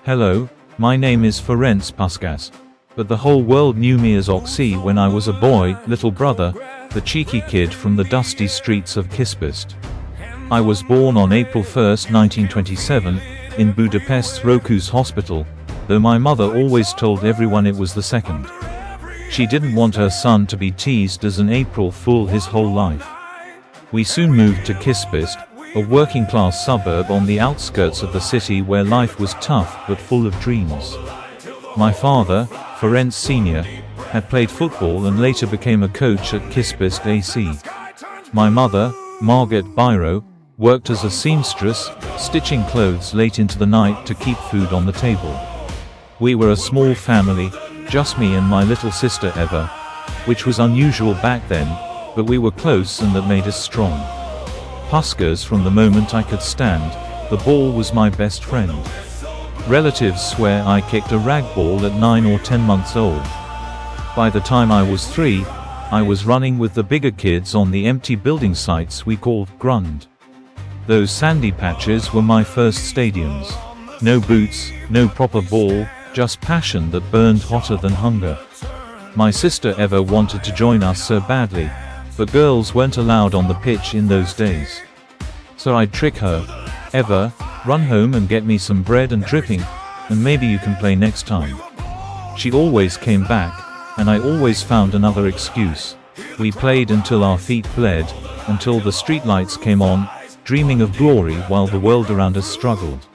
Hello, my name is Ferenc Puskás. But the whole world knew me as Öcsi when I was a boy, little brother, the cheeky kid from the dusty streets of Kispest. I was born on April 1, 1927, in Budapest's Rokus Hospital, though my mother always told everyone it was the 2nd. She didn't want her son to be teased as an April Fool his whole life. We soon moved to Kispest, a working-class suburb on the outskirts of the city where life was tough but full of dreams. My father, Ferenc Sr., had played football and later became a coach at Kispest AC. My mother, Margaret Biro, worked as a seamstress, stitching clothes late into the night to keep food on the table. We were a small family, just me and my little sister Eva, which was unusual back then, but we were close and that made us strong. Puskas from the moment I could stand, the ball was my best friend. Relatives swear I kicked a rag ball at 9 or 10 months old. By the time I was 3, I was running with the bigger kids on the empty building sites we called grund. Those sandy patches were my first stadiums. No boots, no proper ball, just passion that burned hotter than hunger. My sister Eva wanted to join us so badly, but girls weren't allowed on the pitch in those days. So I'd trick her, Eva, run home and get me some bread and dripping, and maybe you can play next time. She always came back, and I always found another excuse. We played until our feet bled, until the streetlights came on, dreaming of glory while the world around us struggled.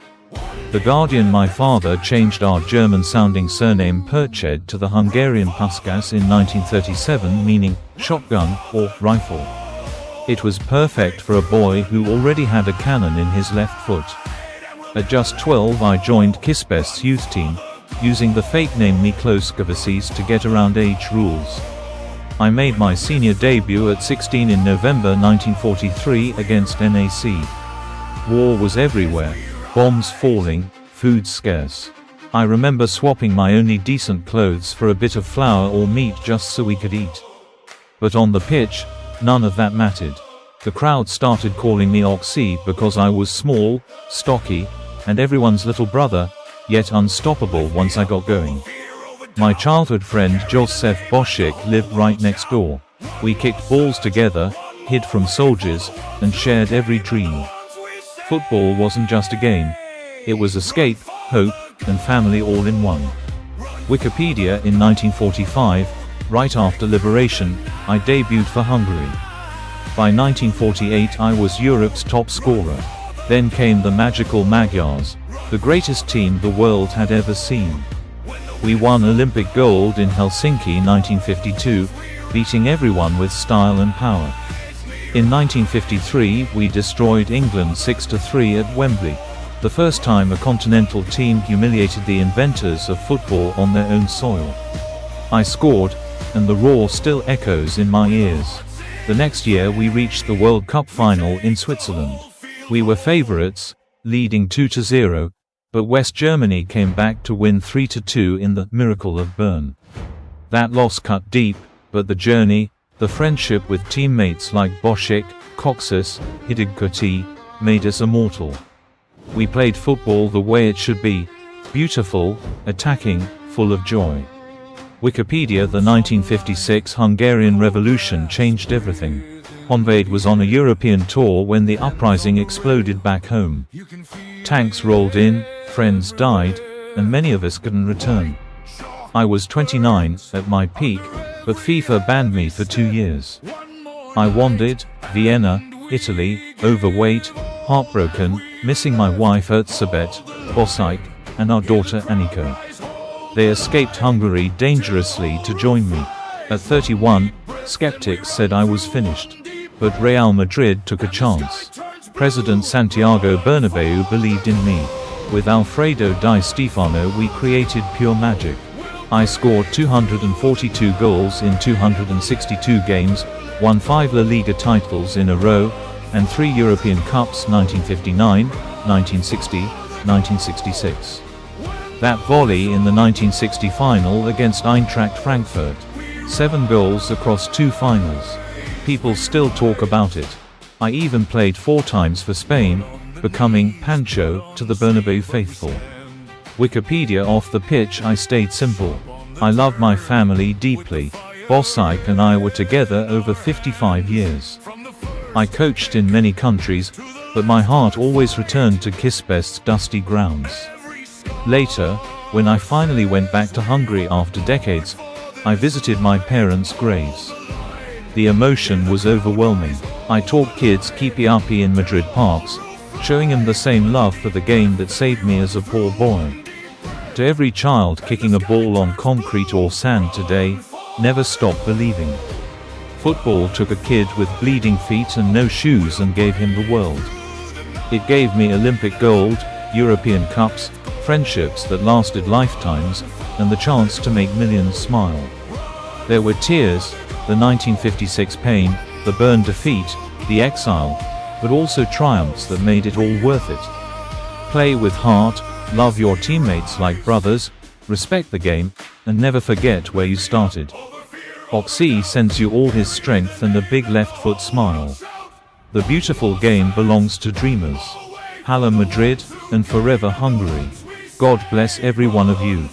The Guardian, my father, changed our German-sounding surname Perched to the Hungarian Puskas in 1937, meaning shotgun or rifle. It was perfect for a boy who already had a cannon in his left foot. At just 12 I joined Kispest's youth team, using the fake name Miklos Gavasis to get around age rules. I made my senior debut at 16 in November 1943 against NAC. War was everywhere, bombs falling, food scarce. I remember swapping my only decent clothes for a bit of flour or meat just so we could eat. But on the pitch, none of that mattered. The crowd started calling me Öcsi because I was small, stocky, and everyone's little brother, yet unstoppable once I got going. My childhood friend Josef Boschik lived right next door. We kicked balls together, hid from soldiers, and shared every dream. Football wasn't just a game. It was escape, hope, and family all in one. Wikipedia in 1945, right after liberation, I debuted for Hungary. By 1948 I was Europe's top scorer. Then came the Magical Magyars, the greatest team the world had ever seen. We won Olympic gold in Helsinki 1952, beating everyone with style and power. In 1953 we destroyed England 6-3 at Wembley, the first time a continental team humiliated the inventors of football on their own soil. I scored, and the roar still echoes in my ears. The next year we reached the World Cup final in Switzerland. We were favorites, leading 2-0, but West Germany came back to win 3-2 in the Miracle of Bern. That loss cut deep, but the journey, the friendship with teammates like Boschik, Coxus, Hidigkoti, made us immortal. We played football the way it should be, beautiful, attacking, full of joy. Wikipedia: the 1956 Hungarian Revolution changed everything. Honvéd was on a European tour when the uprising exploded back home. Tanks rolled in, friends died, and many of us couldn't return. I was 29, at my peak, but FIFA banned me for 2 years. I wandered, Vienna, Italy, overweight, heartbroken, missing my wife Erzsébet, Bossik, and our daughter Annika. They escaped Hungary dangerously to join me. At 31, skeptics said I was finished. But Real Madrid took a chance. President Santiago Bernabeu believed in me. With Alfredo Di Stéfano we created pure magic. I scored 242 goals in 262 games, won 5 La Liga titles in a row, and 3 European Cups 1959, 1960, 1966. That volley in the 1960 final against Eintracht Frankfurt. 7 goals across 2 finals. People still talk about it. I even played 4 times for Spain, becoming Pancho to the Bernabeu faithful. Wikipedia. Off the pitch I stayed simple. I love my family deeply. Boss Ike and I were together over 55 years. I coached in many countries, but my heart always returned to Kispest's dusty grounds. Later, when I finally went back to Hungary after decades, I visited my parents' graves. The emotion was overwhelming. I taught kids kipi in Madrid parks, showing them the same love for the game that saved me as a poor boy. To every child kicking a ball on concrete or sand today, never stop believing. Football took a kid with bleeding feet and no shoes and gave him the world. It gave me Olympic gold, European cups, friendships that lasted lifetimes, and the chance to make millions smile. There were tears, the 1956 pain, the Bern defeat, the exile, but also triumphs that made it all worth it. Play with heart, love your teammates like brothers, respect the game, and never forget where you started. Öcsi sends you all his strength and a big left foot smile. The beautiful game belongs to dreamers. Hala Madrid, and forever Hungary. God bless every one of you.